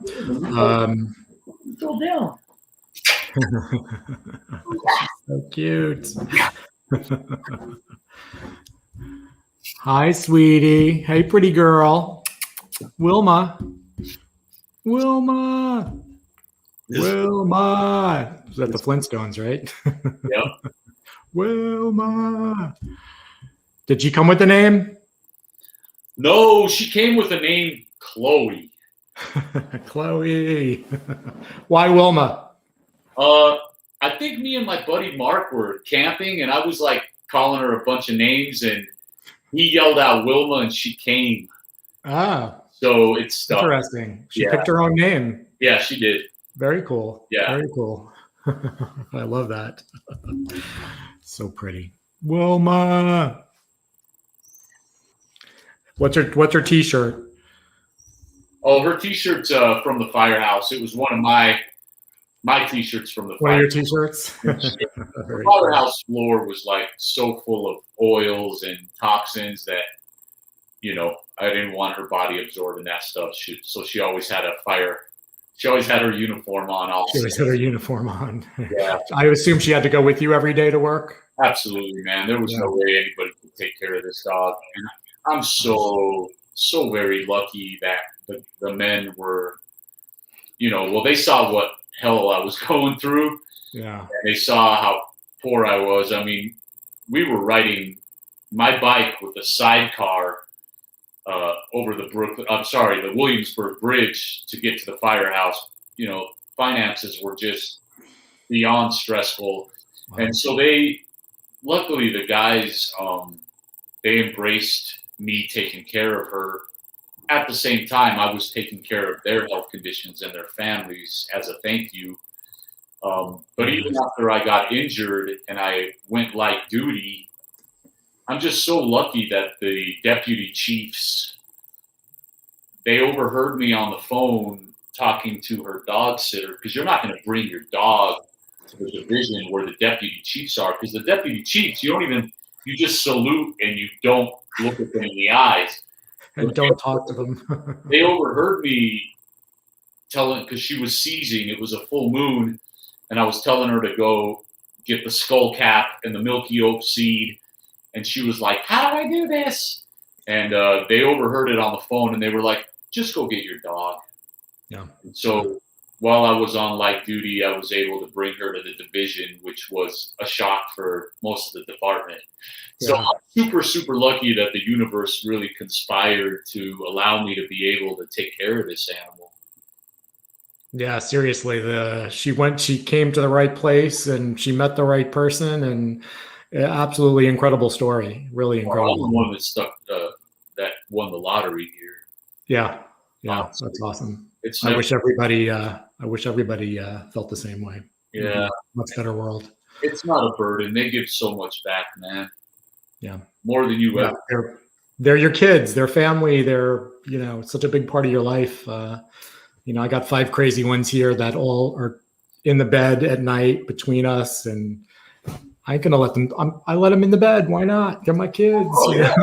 Go down. So cute. Hi, sweetie. Hey, pretty girl. Wilma. Is that the Flintstones, right? Yep. Wilma. Did she come with a name? No, she came with the name Chloe. Chloe. Why Wilma? I think me and my buddy Mark were camping, and I was like calling her a bunch of names, and he yelled out Wilma, and she came. Ah. So it's stuck. Interesting. She picked her own name. Yeah, she did. Very cool. Yeah. Very cool. I love that. So pretty. Wilma. What's her t-shirt? Oh, her t-shirt's from the firehouse. It was one of my t-shirts from the one of your t-shirts. The firehouse floor was like so full of oils and toxins that I didn't want her body absorbing that stuff. So she always had she always had her uniform on. Also, she always had her uniform on. Yeah, I assume she had to go with you every day to work. Absolutely, man. There was no way anybody could take care of this dog. And I'm so very lucky that the men were, well, they saw what hell I was going through. Yeah. And they saw how poor I was. I mean, we were riding my bike with a sidecar over the Williamsburg Bridge to get to the firehouse. Finances were just beyond stressful. Wow. And so luckily the guys, they embraced me taking care of her. At the same time, I was taking care of their health conditions and their families as a thank you. But even after I got injured and I went light duty, I'm just so lucky that the deputy chiefs, they overheard me on the phone talking to her dog sitter, because you're not going to bring your dog to the division where the deputy chiefs are, because the deputy chiefs, you just salute and you don't look at them in the eyes. And don't talk to them. They overheard me telling, because she was seizing, it was a full moon, and I was telling her to go get the skull cap and the milky oak seed, and she was like, how do I do this? And they overheard it on the phone, and they were like, just go get your dog. Yeah. And so while I was on light duty, I was able to bring her to the division, which was a shock for most of the department. So I'm super, super lucky that the universe really conspired to allow me to be able to take care of this animal. Yeah, seriously, she came to the right place and she met the right person, and absolutely incredible story. Really incredible. I'm the one that won the lottery here. Yeah, that's awesome. I wish everybody felt the same way. Yeah, much better world. It's not a burden. They give so much back, man. Yeah, more than you ever. They're your kids, their family. They're such a big part of your life. I got 5 crazy ones here that all are in the bed at night between us, and I ain't gonna let them. I let them in the bed. Why not? They're my kids. Oh, yeah.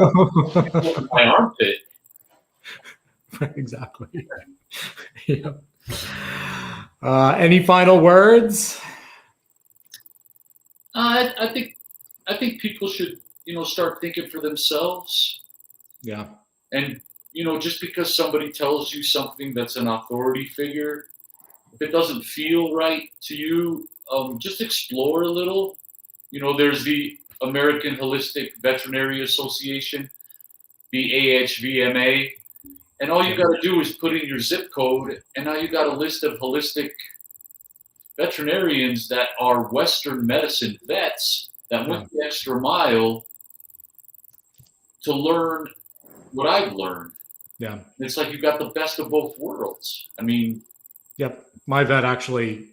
My armpit. Exactly. Yeah. Any final words? I think people should start thinking for themselves. Yeah. And just because somebody tells you something that's an authority figure, if it doesn't feel right to you, just explore a little. There's the American Holistic Veterinary Association, the AHVMA, and all you got to do is put in your zip code, and now you got a list of holistic veterinarians that are Western medicine vets that went the extra mile to learn what I've learned. Yeah. It's like you got the best of both worlds. I mean, yep. My vet actually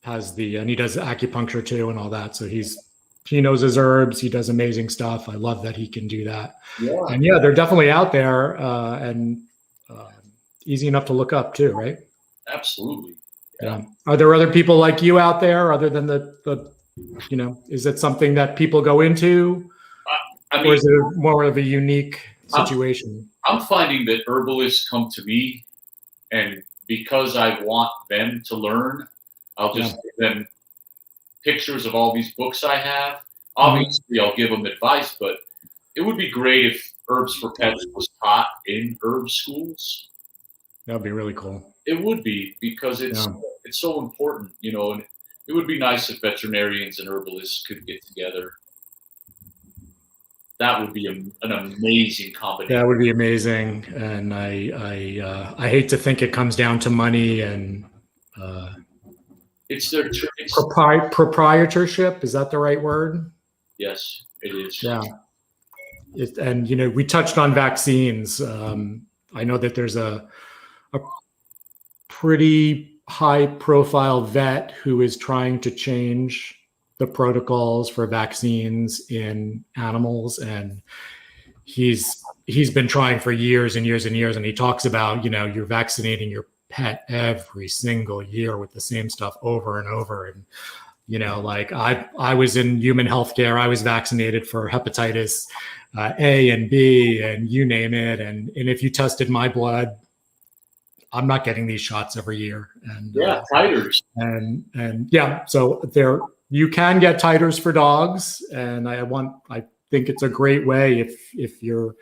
has and he does acupuncture too and all that. So he knows his herbs. He does amazing stuff. I love that he can do that. Yeah. And they're definitely out there and easy enough to look up too, right? Absolutely. Yeah. Are there other people like you out there other than is it something that people go into? Or is it more of a unique situation? I'm finding that herbalists come to me, and because I want them to learn, I'll just give them pictures of all these books I have. Obviously, I'll give them advice, but it would be great if Herbs for Pets was taught in herb schools. That would be really cool. It would be, because it's so important, and it would be nice if veterinarians and herbalists could get together. That would be an amazing combination. That would be amazing, and I hate to think it comes down to money and it's their proprietorship. Is that the right word? Yes, it is. Yeah, and we touched on vaccines. I know that there's a pretty high-profile vet who is trying to change the protocols for vaccines in animals, and he's been trying for years and years and years, and he talks about you're vaccinating your pet every single year with the same stuff over and over. And like I was in human healthcare, I was vaccinated for hepatitis A and B and you name it, and if you tested my blood, I'm not getting these shots every year. And titers. And so there you can get titers for dogs, and I think it's a great way if you're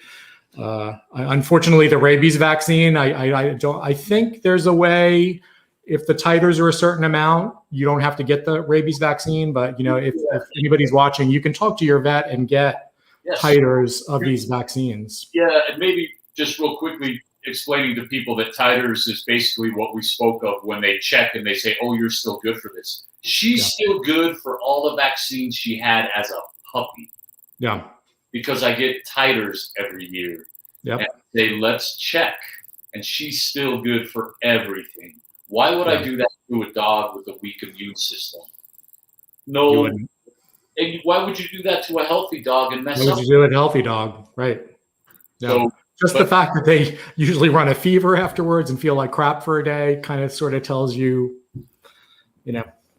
unfortunately the rabies vaccine. I think there's a way if the titers are a certain amount, you don't have to get the rabies vaccine. But if anybody's watching, you can talk to your vet and get titers of these vaccines. Yeah, and maybe just real quickly explaining to people that titers is basically what we spoke of when they check and they say, "Oh, you're still good for this." She's still good for all the vaccines she had as a puppy. Yeah. Because I get titers every year. Yep. And they let's check, and she's still good for everything. Why would I do that to a dog with a weak immune system? No. And why would you do that to a healthy dog and mess up? Why would you do it to a healthy dog? Right. Yeah. So, just the fact that they usually run a fever afterwards and feel like crap for a day kind of sort of tells you,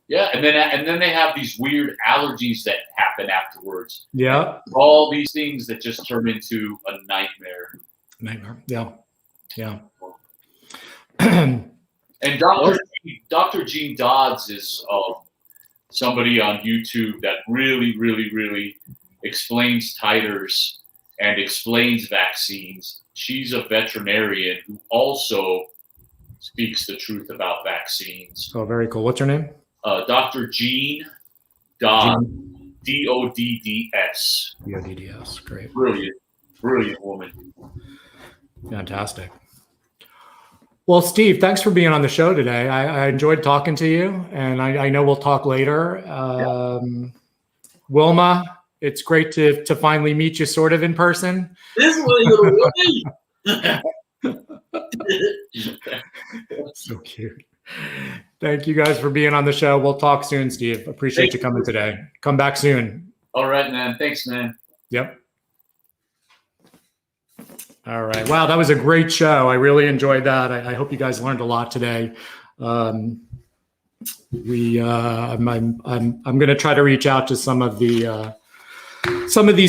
Yeah, and then they have these weird allergies that happen afterwards. Yeah. All these things that just turn into a nightmare. Yeah. Yeah. And Dr. Gene Dodds is somebody on YouTube that really, really, really explains titers and explains vaccines. She's a veterinarian who also speaks the truth about vaccines. Oh, very cool. What's her name? Dr. Gene Dodds, D-O-D-D-S. D-O-D-D-S, great. Brilliant woman. Fantastic. Well, Steve, thanks for being on the show today. I enjoyed talking to you, and I know we'll talk later. Wilma, it's great to finally meet you sort of in person. This was so cute. Thank you guys for being on the show. We'll talk soon, Steve. Appreciate you coming today. Come back soon. All right, man. Thanks, man. Yep. All right. Wow, that was a great show. I really enjoyed that. I hope you guys learned a lot today. I'm going to try to reach out to some of these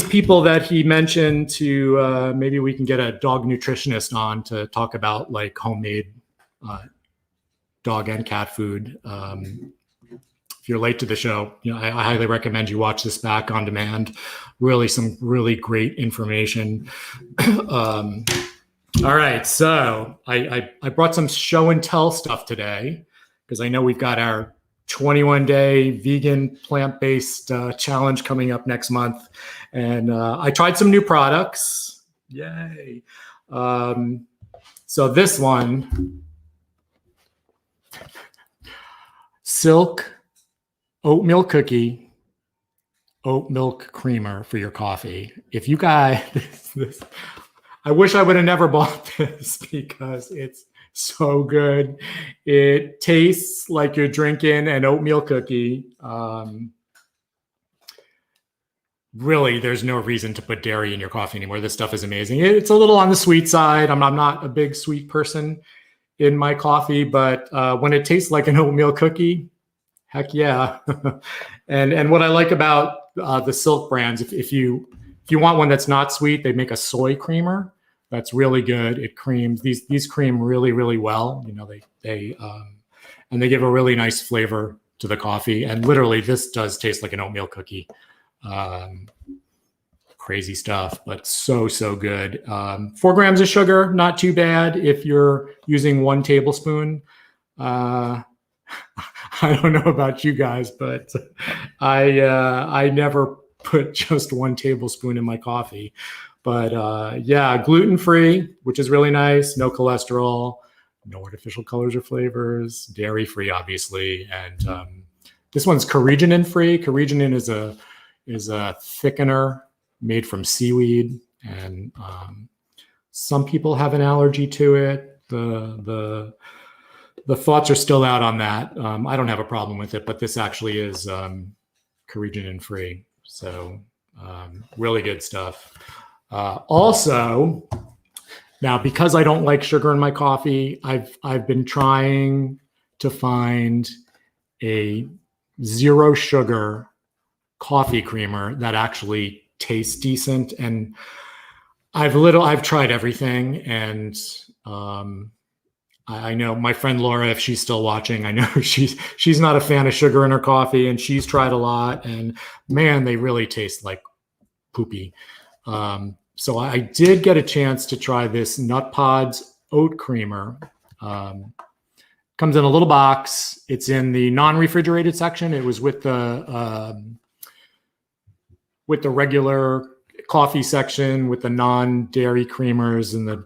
people that he mentioned to maybe we can get a dog nutritionist on to talk about like homemade dog and cat food. If you're late to the show, I highly recommend you watch this back on demand. Really, some really great information. All right, so I brought some show and tell stuff today because I know we've got our 21-day vegan plant-based challenge coming up next month, and I tried some new products. Yay! So this one, Silk oatmeal cookie, oat milk creamer for your coffee. If you guys, I wish I would have never bought this because it's so good. It tastes like you're drinking an oatmeal cookie. Really, there's no reason to put dairy in your coffee anymore. This stuff is amazing. It's a little on the sweet side. I'm not a big sweet person in my coffee, but when it tastes like an oatmeal cookie, heck yeah. and what I like about the Silk brands, if you want one that's not sweet, they make a soy creamer that's really good. It creams these cream really, really well. They give a really nice flavor to the coffee. And literally, this does taste like an oatmeal cookie. Crazy stuff, but so good. 4 grams of sugar, not too bad if you're using 1 tablespoon. I don't know about you guys, but I never put just 1 tablespoon in my coffee. But yeah, gluten-free, which is really nice. No cholesterol, no artificial colors or flavors, dairy-free, obviously. And this one's carrageenan-free. Carrageenan is a thickener made from seaweed, and some people have an allergy to it. The thoughts are still out on that. I don't have a problem with it, but this actually is carrageenan free. So really good stuff. Also, now because I don't like sugar in my coffee, I've been trying to find a 0 sugar coffee creamer that actually tastes decent. And I've tried everything, and I know my friend Laura, if she's still watching, I know she's not a fan of sugar in her coffee, and she's tried a lot, and man, they really taste like poopy. So I did get a chance to try this Nut Pods oat creamer. Comes in a little box. It's in the non-refrigerated section. It was with the regular coffee section with the non-dairy creamers and the,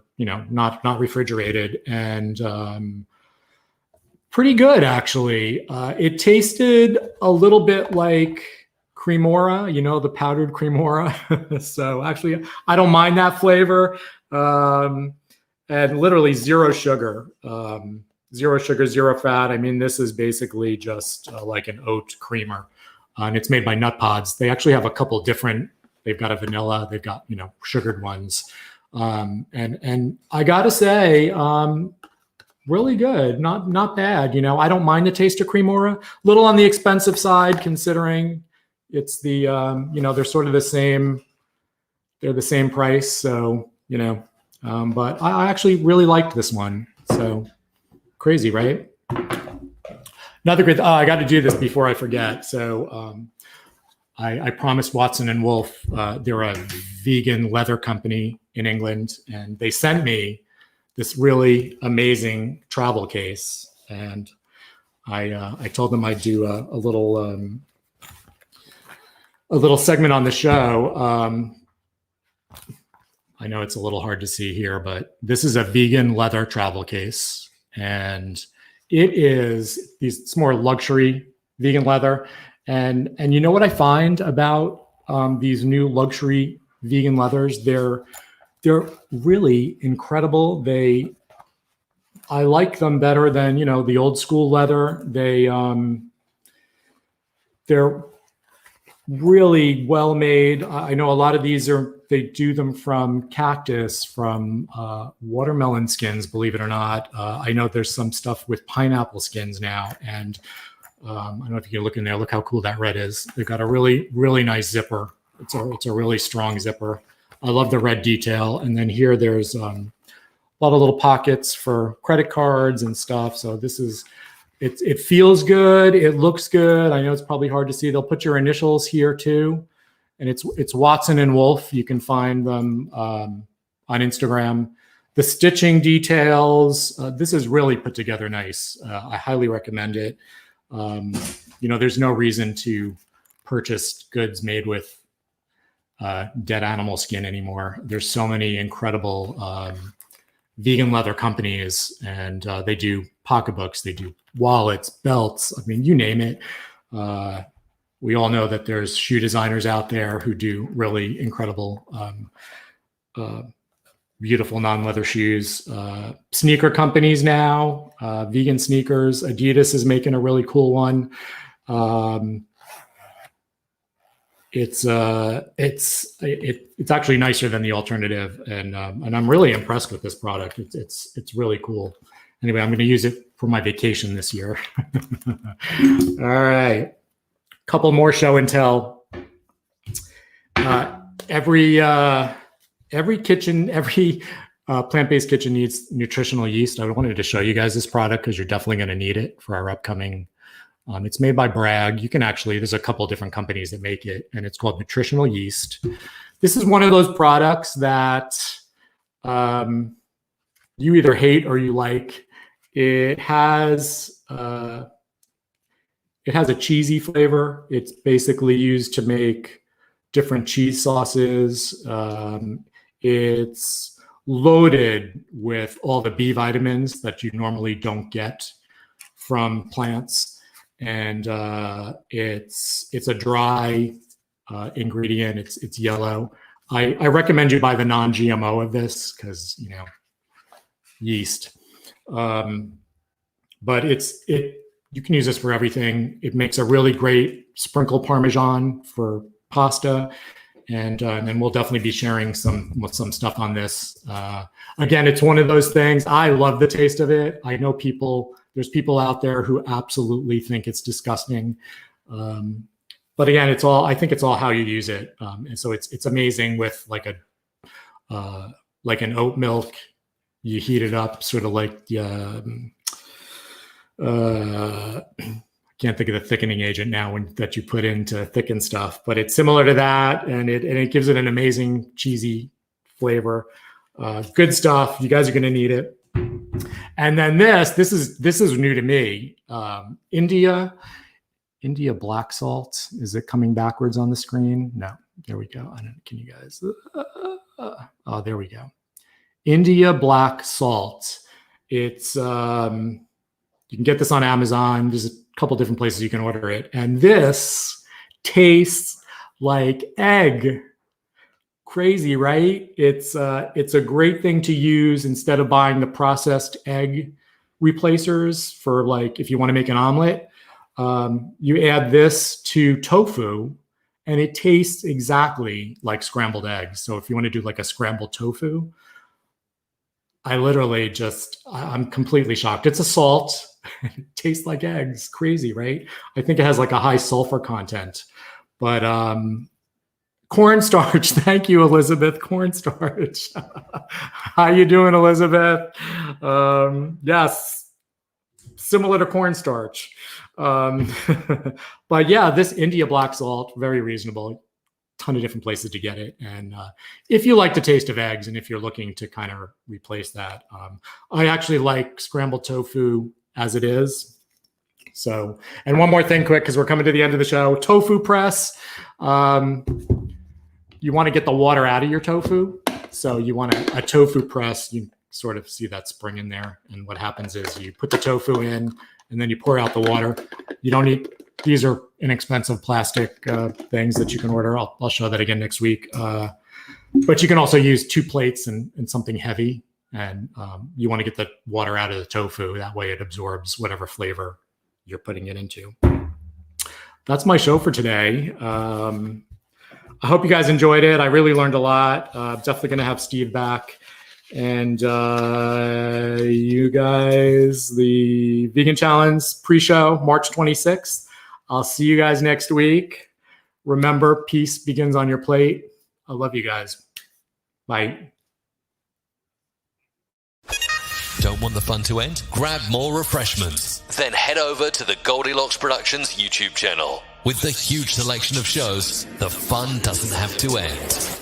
not refrigerated, and pretty good actually. It tasted a little bit like Cremora, the powdered Cremora. So actually, I don't mind that flavor. And literally zero sugar, zero fat. I mean, this is basically just like an oat creamer, and it's made by Nut Pods. They actually have a couple different. They've got a vanilla. They've got sugared ones, and I gotta say, really good. Not bad. I don't mind the taste of Cremora. Little on the expensive side, considering it's the they're sort of the same. They're the same price, so but I actually really liked this one. So crazy, right? Another good. I got to do this before I forget. So I promised Watson and Wolf. They're a vegan leather company in England, and they sent me this really amazing travel case. And I told them I'd do a little segment on the show. I know it's a little hard to see here, but this is a vegan leather travel case, and it's more luxury vegan leather. And you know what I find about these new luxury vegan leathers? They're really incredible. I like them better than the old school leather. They're really well made. I know a lot of these they do them from cactus, from watermelon skins, believe it or not. I know there's some stuff with pineapple skins now, and I don't know if you can look in there. Look how cool that red is. They've got a really, really nice zipper. It's a really strong zipper. I love the red detail. And then here there's a lot of little pockets for credit cards and stuff. So it feels good. It looks good. I know it's probably hard to see. They'll put your initials here too. And it's Watson and Wolf. You can find them on Instagram. The stitching details, this is really put together nice. I highly recommend it. There's no reason to purchase goods made with dead animal skin anymore. There's so many incredible vegan leather companies, and they do pocketbooks, they do wallets, belts. I mean, you name it. We all know that there's shoe designers out there who do really incredible, beautiful non-leather shoes. Sneaker companies now, vegan sneakers. Adidas is making a really cool one. It's actually nicer than the alternative, and I'm really impressed with this product. It's really cool. Anyway, I'm going to use it for my vacation this year. All right, couple more show and tell. Every plant-based kitchen needs nutritional yeast. I wanted to show you guys this product because you're definitely going to need it for our upcoming. It's made by Bragg. There's a couple different companies that make it, and it's called Nutritional Yeast. This is one of those products that you either hate or you like. It has a cheesy flavor. It's basically used to make different cheese sauces. It's loaded with all the B vitamins that you normally don't get from plants. And it's a dry ingredient. It's yellow. I recommend you buy the non-GMO of this because, yeast. But you can use this for everything. It makes a really great sprinkle Parmesan for pasta. And then we'll definitely be sharing some stuff on this. Again, it's one of those things. I love the taste of it. I know there's people out there who absolutely think it's disgusting. But again, I think it's all how you use it. And so it's amazing with like an oat milk. You heat it up sort of like I can't think of the thickening agent now that you put in to thicken stuff, but it's similar to that, and it gives it an amazing cheesy flavor. Good stuff. You guys are going to need it. And then this is new to me. India black salt. Is it coming backwards on the screen? No. There we go. Can you guys? Oh, there we go. India black salt. It's you can get this on Amazon. There's a couple different places you can order it, and this tastes like egg. Crazy, right? It's a great thing to use instead of buying the processed egg replacers for, like, if you want to make an omelet. You add this to tofu, and it tastes exactly like scrambled eggs. So if you want to do like a scrambled tofu, I'm completely shocked. It's a salt. It tastes like eggs. Crazy, right? I think it has like a high sulfur content. But cornstarch. Thank you, Elizabeth. Cornstarch. How you doing, Elizabeth? Yes, similar to cornstarch. But yeah, this India black salt, very reasonable. Ton of different places to get it. And if you like the taste of eggs, and if you're looking to kind of replace that, I actually like scrambled tofu as it is. So, and one more thing quick, because we're coming to the end of the show. Tofu Press. You want to get the water out of your tofu. So you want a tofu press. You sort of see that spring in there. And what happens is you put the tofu in, and then you pour out the water. You don't need, these are inexpensive plastic things that you can order. I'll show that again next week. But you can also use 2 plates and something heavy. And you want to get the water out of the tofu. That way it absorbs whatever flavor you're putting it into. That's my show for today. I hope you guys enjoyed it. I really learned a lot. Definitely going to have Steve back. And you guys, the Vegan Challenge pre-show, March 26th. I'll see you guys next week. Remember, peace begins on your plate. I love you guys. Bye. Don't want the fun to end? Grab more refreshments. Then head over to the Goldylocks Productions YouTube channel. With the huge selection of shows, the fun doesn't have to end.